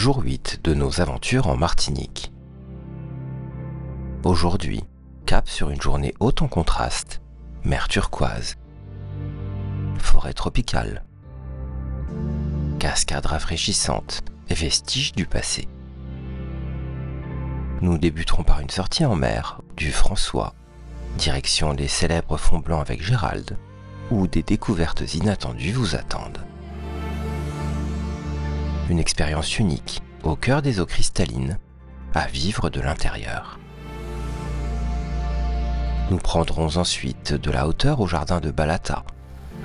jour 8 de nos aventures en Martinique. Aujourd'hui, cap sur une journée haute en contraste, mer turquoise, forêt tropicale, cascades rafraîchissantes et vestiges du passé. Nous débuterons par une sortie en mer du François, direction les célèbres fonds blancs avec Gérald, où des découvertes inattendues vous attendent. Une expérience unique, au cœur des eaux cristallines, à vivre de l'intérieur. Nous prendrons ensuite de la hauteur au jardin de Balata,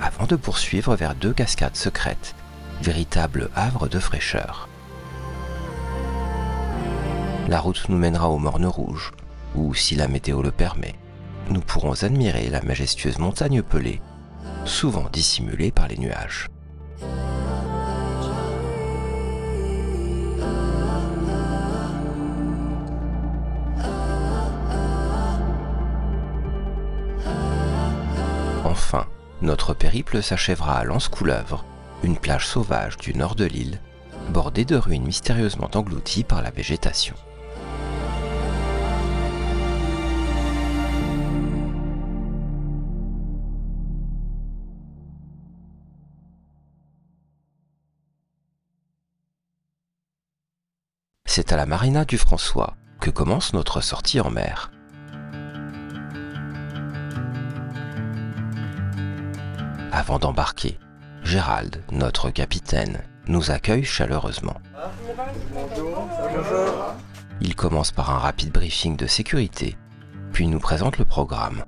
avant de poursuivre vers 2 cascades secrètes, véritables havres de fraîcheur. La route nous mènera aux Mornes Rouges, où, si la météo le permet, nous pourrons admirer la majestueuse montagne Pelée, souvent dissimulée par les nuages. Enfin, notre périple s'achèvera à Lens-Couleuvre, une plage sauvage du nord de l'île, bordée de ruines mystérieusement englouties par la végétation. C'est à la marina du François que commence notre sortie en mer. Avant d'embarquer, Gérald, notre capitaine, nous accueille chaleureusement. Il commence par un rapide briefing de sécurité, puis nous présente le programme.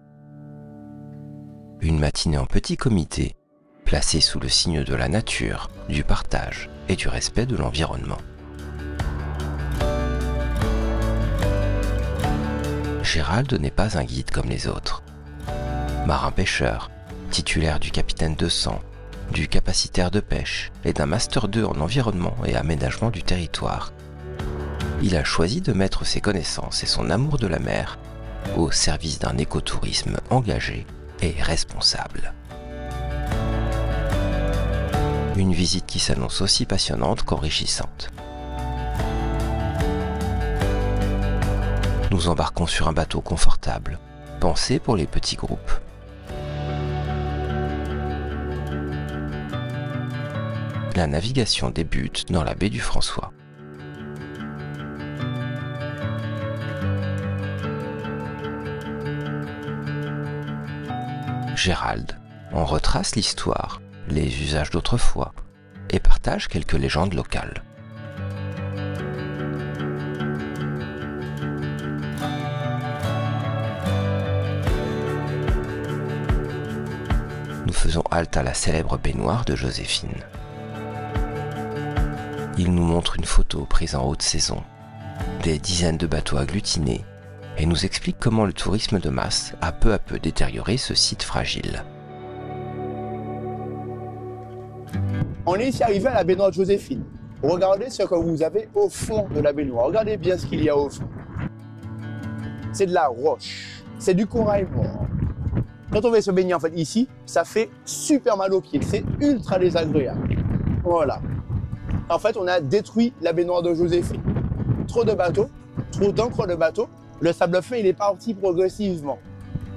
Une matinée en petit comité, placée sous le signe de la nature, du partage et du respect de l'environnement. Gérald n'est pas un guide comme les autres. Marin-pêcheur, titulaire du capitaine de sang, du capacitaire de pêche et d'un Master 2 en environnement et aménagement du territoire, il a choisi de mettre ses connaissances et son amour de la mer au service d'un écotourisme engagé et responsable. Une visite qui s'annonce aussi passionnante qu'enrichissante. Nous embarquons sur un bateau confortable, pensé pour les petits groupes. La navigation débute dans la baie du François. Gérald en retrace l'histoire, les usages d'autrefois et partage quelques légendes locales. Nous faisons halte à la célèbre baignoire de Joséphine. Il nous montre une photo prise en haute saison, des dizaines de bateaux agglutinés, et nous explique comment le tourisme de masse a peu à peu détérioré ce site fragile. On est ici arrivé à la baignoire de Joséphine. Regardez ce que vous avez au fond de la baignoire. Regardez bien ce qu'il y a au fond. C'est de la roche, c'est du corail mort. Quand on va se baigner en fait ici, ça fait super mal aux pieds, c'est ultra désagréable. Voilà. En fait, on a détruit la baignoire de Joséphine. Trop de bateaux, trop d'encre de bateaux, le sable fin il est parti progressivement.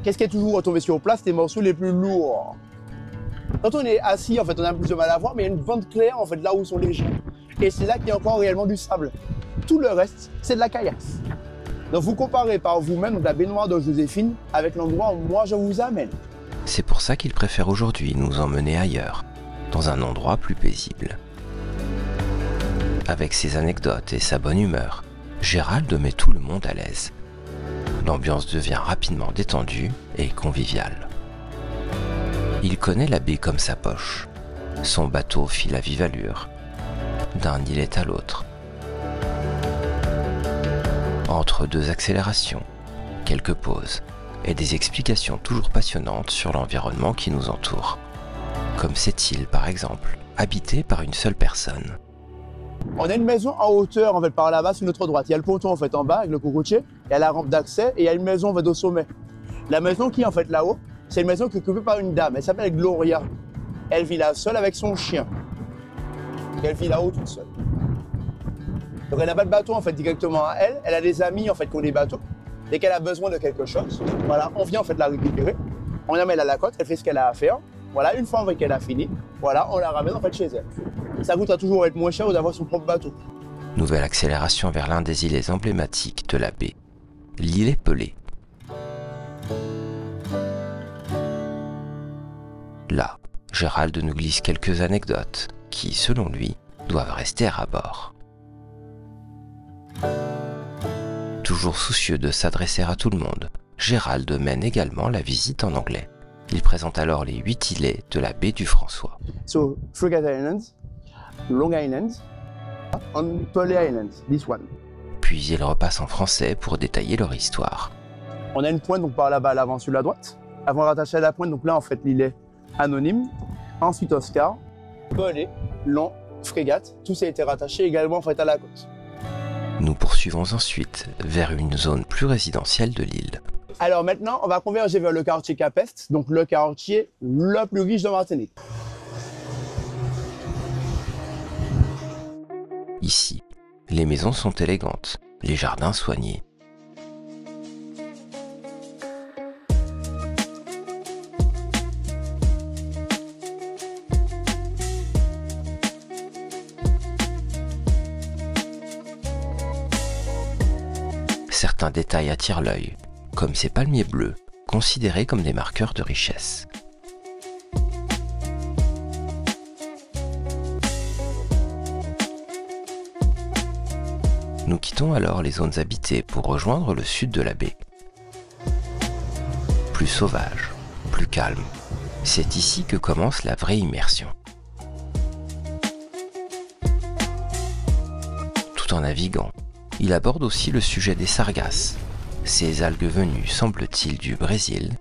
Qu'est-ce qui est toujours retombé sur place? Les morceaux les plus lourds. Quand on est assis, en fait, on a plus de mal à voir, mais il y a une bande claire en fait là où sont les gens. Et c'est là qu'il y a encore réellement du sable. Tout le reste, c'est de la caillasse. Donc vous comparez par vous-même la baignoire de Joséphine avec l'endroit où moi je vous amène. C'est pour ça qu'il préfère aujourd'hui nous emmener ailleurs, dans un endroit plus paisible. Avec ses anecdotes et sa bonne humeur, Gérald met tout le monde à l'aise. L'ambiance devient rapidement détendue et conviviale. Il connaît la baie comme sa poche. Son bateau file à vive allure, d'un îlet à l'autre. Entre 2 accélérations, quelques pauses et des explications toujours passionnantes sur l'environnement qui nous entoure. Comme cette île par exemple, habitée par une seule personne. On a une maison en hauteur en fait par là-bas sur notre droite. Il y a le ponton en fait en bas avec le cocotier, il y a la rampe d'accès et il y a une maison en fait, au sommet. La maison qui est en fait là-haut, c'est une maison qui est occupée par une dame. Elle s'appelle Gloria. Elle vit là seule avec son chien. Et elle vit là-haut toute seule. Donc elle n'a pas de bateau en fait directement à elle. Elle a des amis en fait qui ont des bateaux. Dès qu'elle a besoin de quelque chose, voilà, on vient en fait la récupérer. On l'amène à la côte, elle fait ce qu'elle a à faire. Voilà, une fois qu'elle a fini, voilà, on la ramène en fait chez elle. Ça coûte à toujours être moins cher d'avoir son propre bateau. Nouvelle accélération vers l'un des îlets emblématiques de la baie, l'îlet Pelé. Là, Gérald nous glisse quelques anecdotes qui, selon lui, doivent rester à bord. Toujours soucieux de s'adresser à tout le monde, Gérald mène également la visite en anglais. Il présente alors les 8 îlets de la baie du François. So, Frigate Island, Long Island, and Pelé Island, this one. Puis il repasse en français pour détailler leur histoire. On a une pointe donc par là-bas à l'avant sur la droite. Avant rattaché à la pointe, donc là en fait l'îlet anonyme. Ensuite Oscar, Pelé, Long, Frégate, tout ça a été rattaché également en fait à la côte. Nous poursuivons ensuite vers une zone plus résidentielle de l'île. Alors maintenant, on va converger vers le quartier Capest, donc le quartier le plus riche de Martinique. Ici, les maisons sont élégantes, les jardins soignés. Certains détails attirent l'œil, comme ces palmiers bleus, considérés comme des marqueurs de richesse. Nous quittons alors les zones habitées pour rejoindre le sud de la baie. Plus sauvage, plus calme, c'est ici que commence la vraie immersion. Tout en naviguant, il aborde aussi le sujet des sargasses, ces algues venues, semble-t-il, du Brésil,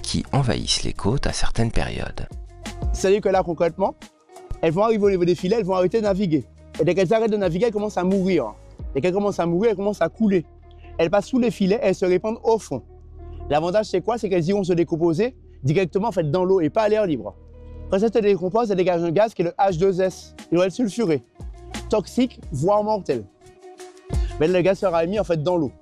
qui envahissent les côtes à certaines périodes. C'est-à-dire que là, concrètement, elles vont arriver au niveau des filets, elles vont arrêter de naviguer. Et dès qu'elles arrêtent de naviguer, elles commencent à mourir. Dès qu'elles commencent à mourir, elles commencent à couler. Elles passent sous les filets et elles se répandent au fond. L'avantage, c'est quoi? C'est qu'elles iront se décomposer directement en fait, dans l'eau et pas à l'air libre. Quand ça se décompose, elles dégagent un gaz qui est le H2S, l'urelle sulfurée, toxique, voire mortel. Mais le gaz sera émis en fait dans l'eau.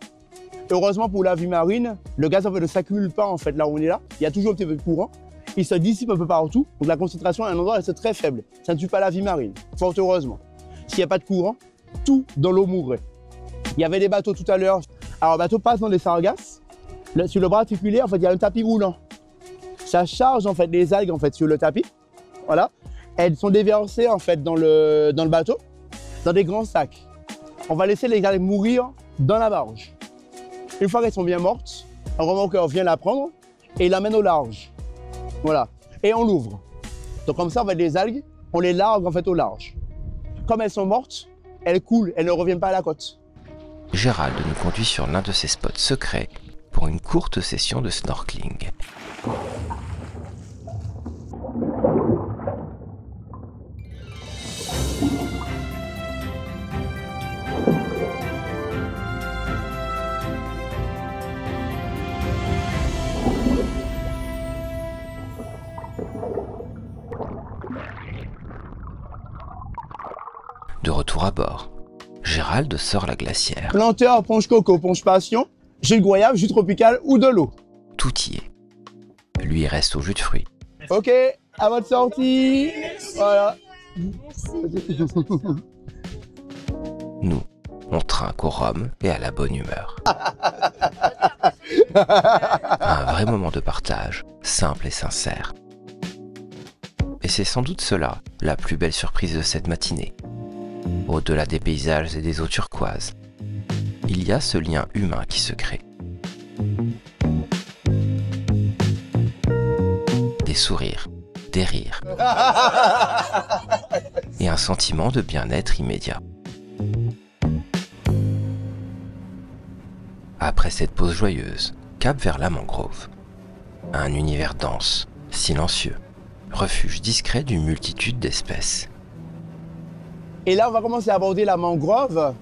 Heureusement pour la vie marine, le gaz en fait, ne s'accumule pas en fait là où on est là. Il y a toujours un petit peu de courant. Il se dissipe un peu partout. Donc la concentration à un endroit reste très faible. Ça ne tue pas la vie marine, fort heureusement. S'il n'y a pas de courant, tout dans l'eau mourrait. Il y avait des bateaux tout à l'heure. Alors le bateau passe dans les sargasses. Sur le bras articulaire, en fait, il y a un tapis roulant. Ça charge en fait les algues en fait sur le tapis. Voilà. Elles sont déversées en fait dans le bateau, dans des grands sacs. On va laisser les algues mourir dans la barge. Une fois qu'elles sont bien mortes, un remorqueur vient la prendre et l'amène au large. Voilà. Et on l'ouvre. Donc comme ça, on va les algues, on les largue en fait au large. Comme elles sont mortes, elles coulent, elles ne reviennent pas à la côte. Gérald nous conduit sur l'un de ses spots secrets pour une courte session de snorkeling. De retour à bord, Gérald sort la glacière. Planteur, ponche coco, ponche passion, jus de goyave, jus tropical ou de l'eau. Tout y est. Lui reste au jus de fruits. Ok, à votre sortie. Voilà. Nous, on trinque au rhum et à la bonne humeur. Un vrai moment de partage, simple et sincère. Et c'est sans doute cela, la plus belle surprise de cette matinée. Au-delà des paysages et des eaux turquoises, il y a ce lien humain qui se crée. Des sourires, des rires et un sentiment de bien-être immédiat. Après cette pause joyeuse, cap vers la mangrove. Un univers dense, silencieux, refuge discret d'une multitude d'espèces. Et là, on va commencer à aborder la mangrove.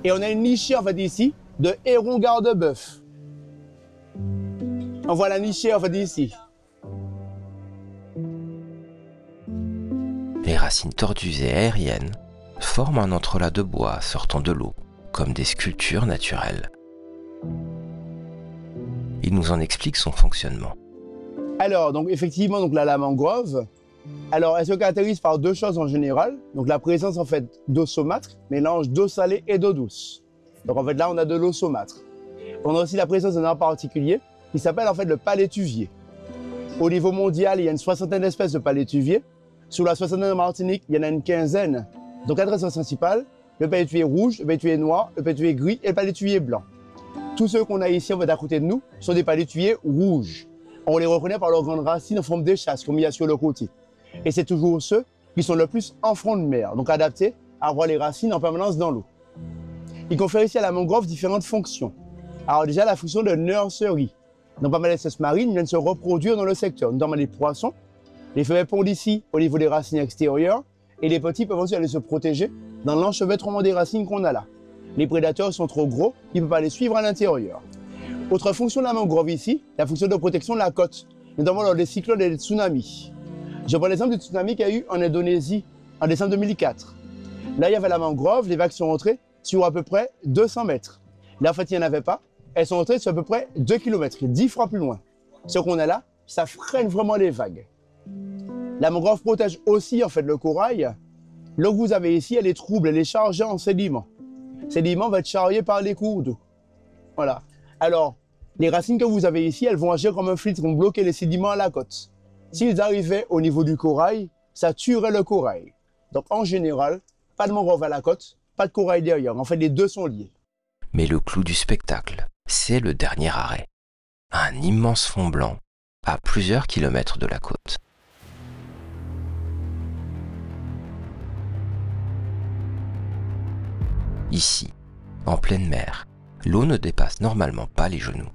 Et on a une nichée en fait ici de héron garde-bœuf. On voit la nichée en fait ici. Les racines tordues et aériennes forment un entrelac de bois sortant de l'eau comme des sculptures naturelles. Il nous en explique son fonctionnement. Alors, donc effectivement, donc la mangrove, alors elle se caractérise par deux choses en général. Donc la présence en fait d'eau saumâtre, mélange d'eau salée et d'eau douce. Donc en fait là, on a de l'eau saumâtre. On a aussi la présence d'un arbre particulier qui s'appelle en fait le palétuvier. Au niveau mondial, il y a une soixantaine d'espèces de palétuviers. Sur la soixantaine de Martinique, il y en a une quinzaine. Donc quatre espèces principales, le palétuvier rouge, le palétuvier noir, le palétuvier gris et le palétuvier blanc. Tous ceux qu'on a ici en fait à côté de nous sont des palétuviers rouges. On les reconnaît par leurs grandes racines en forme d'échasse, comme il y a sur le côté. Et c'est toujours ceux qui sont le plus en front de mer, donc adaptés à avoir les racines en permanence dans l'eau. Ils confèrent ici à la mangrove différentes fonctions. Alors déjà, la fonction de nurserie. Donc pas mal d'espèces marines viennent se reproduire dans le secteur, notamment les poissons. Les femelles pondent ici au niveau des racines extérieures et les petits peuvent aussi aller se protéger dans l'enchevêtrement des racines qu'on a là. Les prédateurs sont trop gros, ils ne peuvent pas les suivre à l'intérieur. Autre fonction de la mangrove ici, la fonction de protection de la côte, notamment lors des cyclones et des tsunamis. Je prends l'exemple du tsunami qu'il y a eu en Indonésie en décembre 2004. Là, il y avait la mangrove, les vagues sont rentrées sur à peu près 200 mètres. Là, en fait, il n'y en avait pas. Elles sont rentrées sur à peu près 2 km, 10 fois plus loin. Ce qu'on a là, ça freine vraiment les vagues. La mangrove protège aussi en fait le corail. L'eau que vous avez ici, elle est trouble, elle est chargée en sédiments. Ces sédiments vont être charriés par les cours d'eau. Voilà. Alors, les racines que vous avez ici, elles vont agir comme un filtre, vont bloquer les sédiments à la côte. S'ils arrivaient au niveau du corail, ça tuerait le corail. Donc en général, pas de mangrove à la côte, pas de corail derrière. En fait, les deux sont liés. Mais le clou du spectacle, c'est le dernier arrêt. Un immense fond blanc à plusieurs kilomètres de la côte. Ici, en pleine mer, l'eau ne dépasse normalement pas les genoux.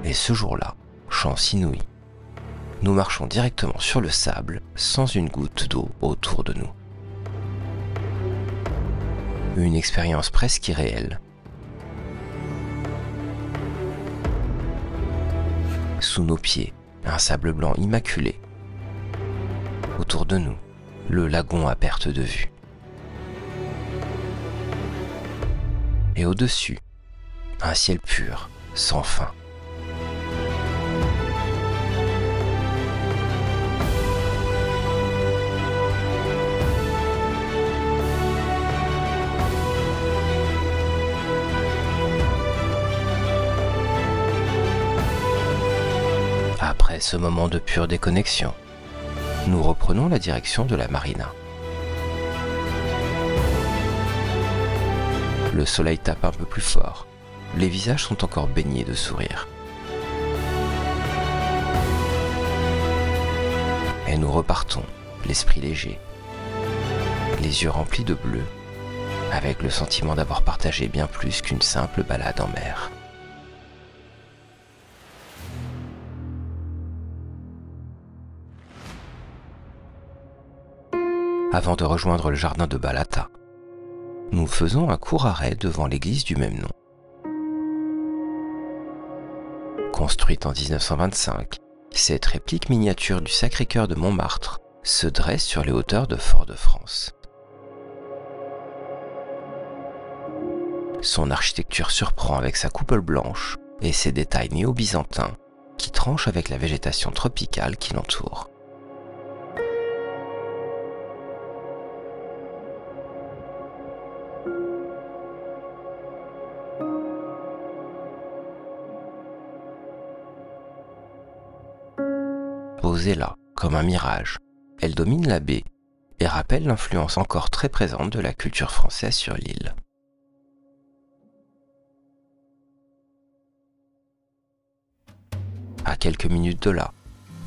Et ce jour-là, chance inouïe, nous marchons directement sur le sable sans une goutte d'eau autour de nous. Une expérience presque irréelle. Sous nos pieds, un sable blanc immaculé. Autour de nous, le lagon à perte de vue. Et au-dessus, un ciel pur, sans fin. Après ce moment de pure déconnexion, nous reprenons la direction de la marina. Le soleil tape un peu plus fort, les visages sont encore baignés de sourires. Et nous repartons, l'esprit léger, les yeux remplis de bleu, avec le sentiment d'avoir partagé bien plus qu'une simple balade en mer. Avant de rejoindre le jardin de Balata, nous faisons un court arrêt devant l'église du même nom. Construite en 1925, cette réplique miniature du Sacré-Cœur de Montmartre se dresse sur les hauteurs de Fort-de-France. Son architecture surprend avec sa coupole blanche et ses détails néo-byzantins qui tranchent avec la végétation tropicale qui l'entoure. Posée là, comme un mirage, elle domine la baie et rappelle l'influence encore très présente de la culture française sur l'île. À quelques minutes de là,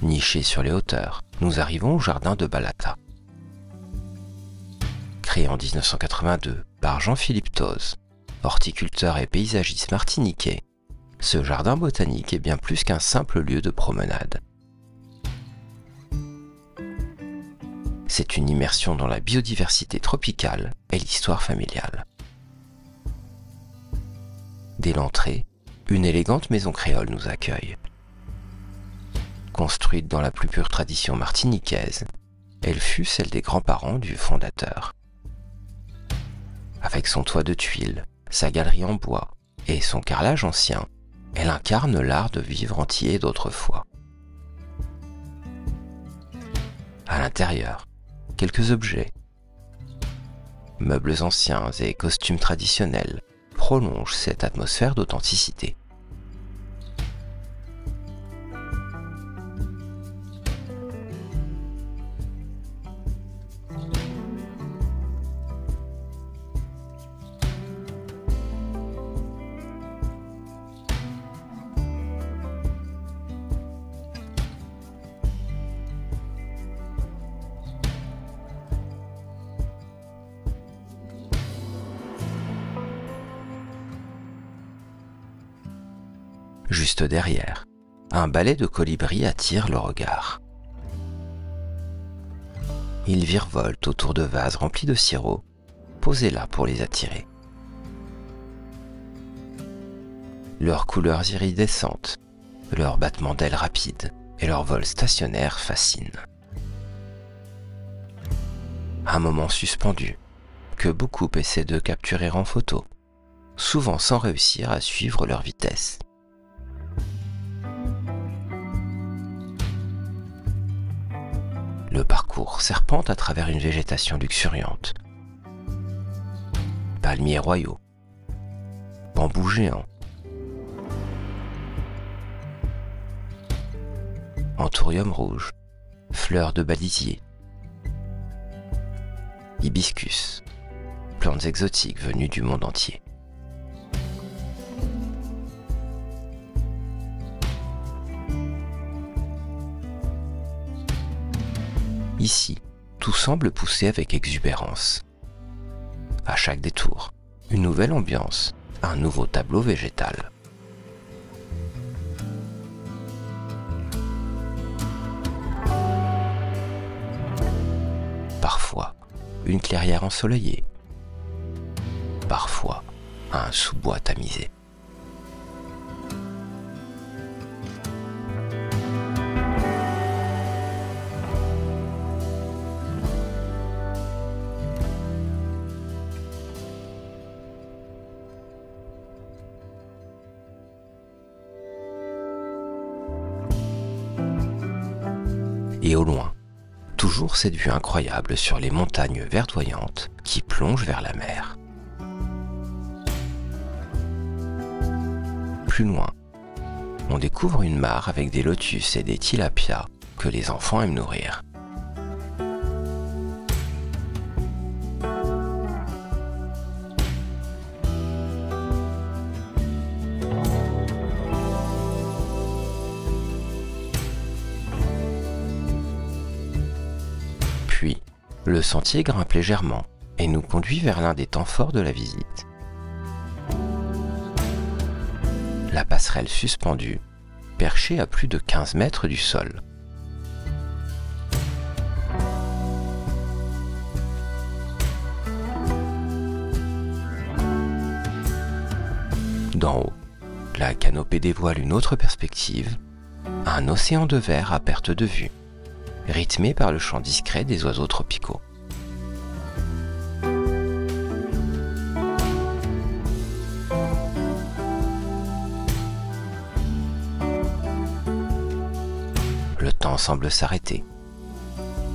nichés sur les hauteurs, nous arrivons au jardin de Balata. Créé en 1982 par Jean-Philippe Toz, horticulteur et paysagiste martiniquais, ce jardin botanique est bien plus qu'un simple lieu de promenade. C'est une immersion dans la biodiversité tropicale et l'histoire familiale. Dès l'entrée, une élégante maison créole nous accueille. Construite dans la plus pure tradition martiniquaise, elle fut celle des grands-parents du fondateur. Avec son toit de tuiles, sa galerie en bois et son carrelage ancien, elle incarne l'art de vivre entier d'autrefois. À l'intérieur, quelques objets, meubles anciens et costumes traditionnels prolongent cette atmosphère d'authenticité. Juste derrière, un balai de colibris attire le regard. Ils virevoltent autour de vases remplis de sirop, posés là pour les attirer. Leurs couleurs iridescentes, leurs battements d'ailes rapides et leur vol stationnaire fascinent. Un moment suspendu que beaucoup essaient de capturer en photo, souvent sans réussir à suivre leur vitesse. Le parcours serpente à travers une végétation luxuriante. Palmiers royaux, bambous géants, anthurium rouge, fleurs de balisier, hibiscus, plantes exotiques venues du monde entier. Ici, tout semble pousser avec exubérance. À chaque détour, une nouvelle ambiance, un nouveau tableau végétal. Parfois, une clairière ensoleillée. Parfois, un sous-bois tamisé. Et au loin, toujours cette vue incroyable sur les montagnes verdoyantes qui plongent vers la mer. Plus loin, on découvre une mare avec des lotus et des tilapias que les enfants aiment nourrir. Puis, le sentier grimpe légèrement et nous conduit vers l'un des temps forts de la visite. La passerelle suspendue, perchée à plus de 15 mètres du sol. D'en haut, la canopée dévoile une autre perspective, un océan de verre à perte de vue, rythmé par le chant discret des oiseaux tropicaux. Le temps semble s'arrêter.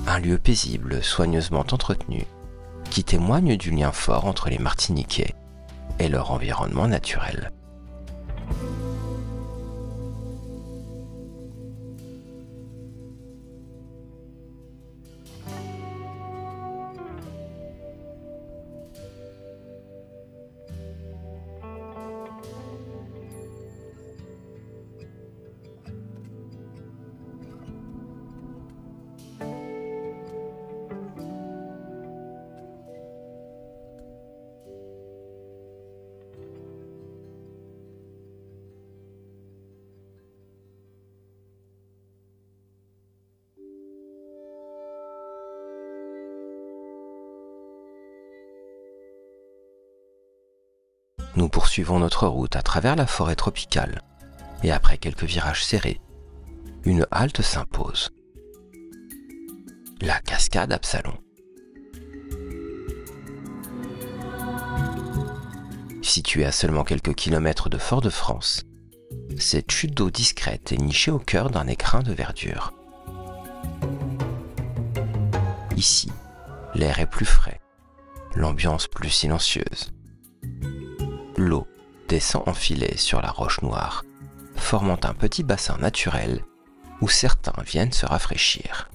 Un lieu paisible, soigneusement entretenu, qui témoigne du lien fort entre les Martiniquais et leur environnement naturel. Nous poursuivons notre route à travers la forêt tropicale et après quelques virages serrés, une halte s'impose. La cascade Absalon. Située à seulement quelques kilomètres de Fort-de-France, cette chute d'eau discrète est nichée au cœur d'un écrin de verdure. Ici, l'air est plus frais, l'ambiance plus silencieuse. L'eau descend en filet sur la roche noire, formant un petit bassin naturel où certains viennent se rafraîchir.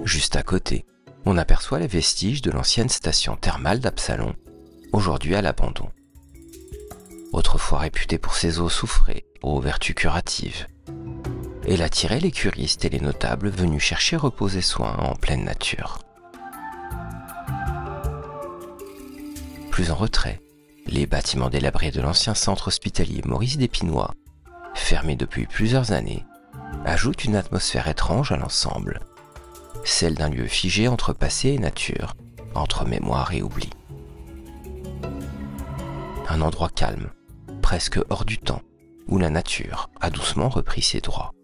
Juste à côté, on aperçoit les vestiges de l'ancienne station thermale d'Absalon, aujourd'hui à l'abandon. Autrefois réputée pour ses eaux soufrées aux vertus curatives, elle attirait les curistes et les notables venus chercher repos et soins en pleine nature. Plus en retrait, les bâtiments délabrés de l'ancien centre hospitalier Maurice d'Épinois, fermé depuis plusieurs années, ajoutent une atmosphère étrange à l'ensemble, celle d'un lieu figé entre passé et nature, entre mémoire et oubli. Un endroit calme, presque hors du temps, où la nature a doucement repris ses droits.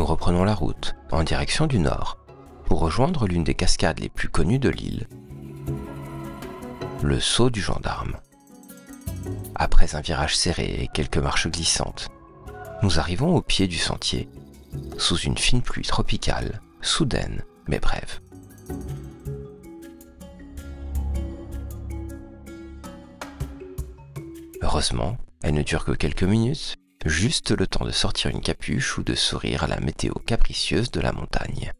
Nous reprenons la route en direction du nord pour rejoindre l'une des cascades les plus connues de l'île, le Saut du Gendarme. Après un virage serré et quelques marches glissantes, nous arrivons au pied du sentier, sous une fine pluie tropicale, soudaine mais brève. Heureusement, elle ne dure que quelques minutes, juste le temps de sortir une capuche ou de sourire à la météo capricieuse de la montagne.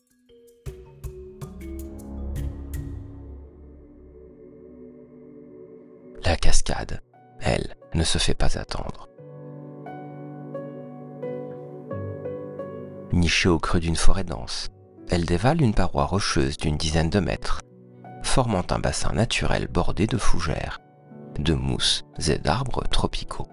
La cascade, elle, ne se fait pas attendre. Nichée au creux d'une forêt dense, elle dévale une paroi rocheuse d'une dizaine de mètres, formant un bassin naturel bordé de fougères, de mousses et d'arbres tropicaux.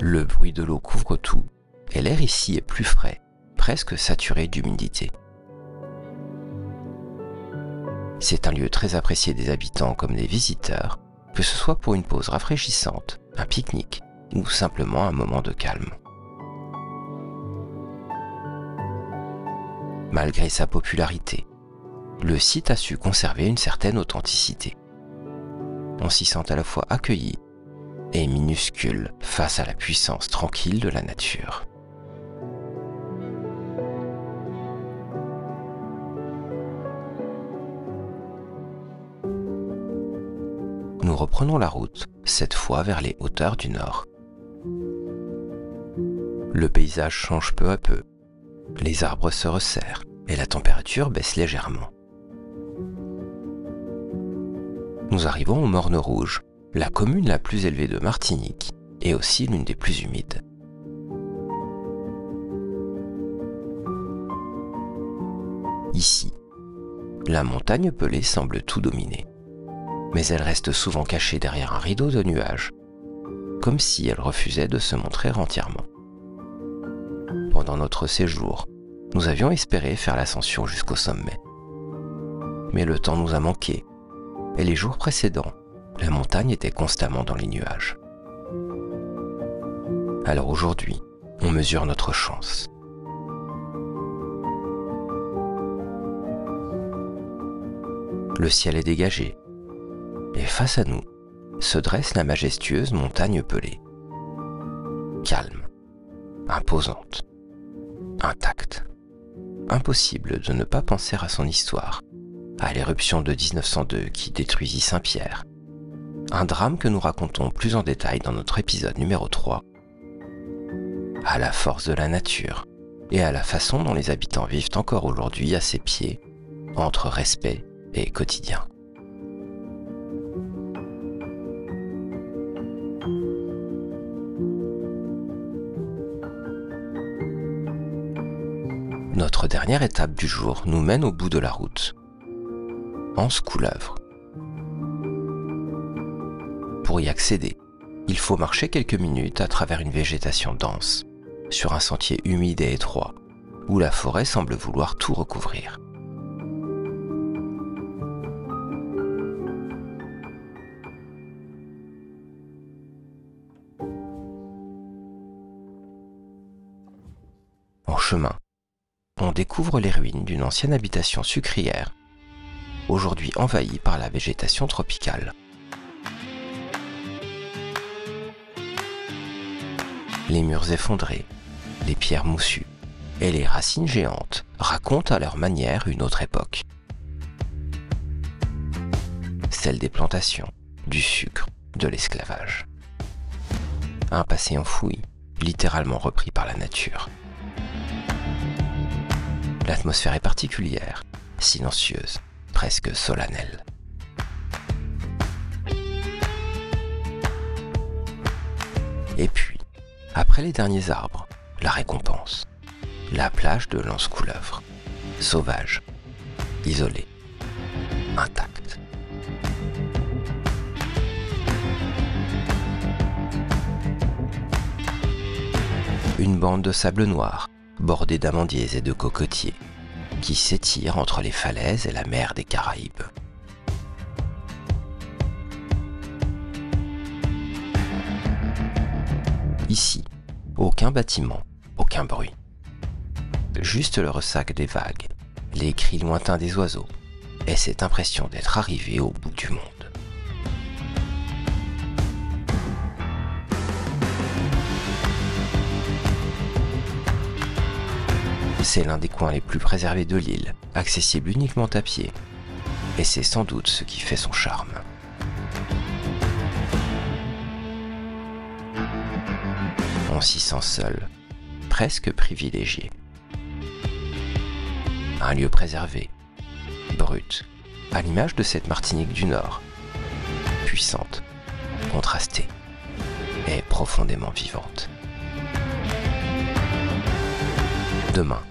Le bruit de l'eau couvre tout, et l'air ici est plus frais, presque saturé d'humidité. C'est un lieu très apprécié des habitants comme des visiteurs, que ce soit pour une pause rafraîchissante, un pique-nique ou simplement un moment de calme. Malgré sa popularité, le site a su conserver une certaine authenticité. On s'y sent à la fois accueilli et minuscule face à la puissance tranquille de la nature. Nous reprenons la route, cette fois vers les hauteurs du nord. Le paysage change peu à peu, les arbres se resserrent et la température baisse légèrement. Nous arrivons au Morne Rouge, la commune la plus élevée de Martinique et aussi l'une des plus humides. Ici, la montagne pelée semble tout dominer, mais elle reste souvent cachée derrière un rideau de nuages, comme si elle refusait de se montrer entièrement. Pendant notre séjour, nous avions espéré faire l'ascension jusqu'au sommet. Mais le temps nous a manqué, et les jours précédents, la montagne était constamment dans les nuages. Alors aujourd'hui, on mesure notre chance. Le ciel est dégagé, et face à nous se dresse la majestueuse montagne pelée. Calme, imposante, intacte. Impossible de ne pas penser à son histoire, à l'éruption de 1902 qui détruisit Saint-Pierre. Un drame que nous racontons plus en détail dans notre épisode numéro 3, à la force de la nature et à la façon dont les habitants vivent encore aujourd'hui à ses pieds, entre respect et quotidien. Notre dernière étape du jour nous mène au bout de la route, Anse-Couleuvre. Pour y accéder, il faut marcher quelques minutes à travers une végétation dense, sur un sentier humide et étroit, où la forêt semble vouloir tout recouvrir. En chemin, on découvre les ruines d'une ancienne habitation sucrière, aujourd'hui envahie par la végétation tropicale. Les murs effondrés, les pierres moussues et les racines géantes racontent à leur manière une autre époque. Celle des plantations, du sucre, de l'esclavage. Un passé enfoui, littéralement repris par la nature. L'atmosphère est particulière, silencieuse, presque solennelle. Et puis, après les derniers arbres, la récompense. La plage de Lance-Couleuvre. Sauvage, isolée, intacte. Une bande de sable noir, bordée d'amandiers et de cocotiers, qui s'étire entre les falaises et la mer des Caraïbes. Ici, aucun bâtiment, aucun bruit. Juste le ressac des vagues, les cris lointains des oiseaux, et cette impression d'être arrivé au bout du monde. C'est l'un des coins les plus préservés de l'île, accessible uniquement à pied, et c'est sans doute ce qui fait son charme. On s'y sent seul, presque privilégié. Un lieu préservé, brut, à l'image de cette Martinique du Nord, puissante, contrastée et profondément vivante. Demain,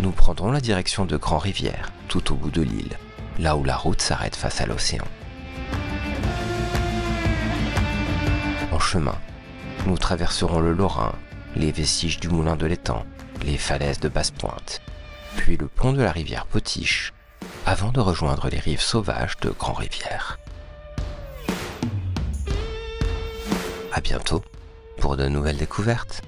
nous prendrons la direction de Grand-Rivière, tout au bout de l'île, là où la route s'arrête face à l'océan. En chemin, nous traverserons le Lorrain, les vestiges du moulin de l'étang, les falaises de Basse-Pointe, puis le pont de la rivière Potiche, avant de rejoindre les rives sauvages de Grand-Rivière. À bientôt pour de nouvelles découvertes.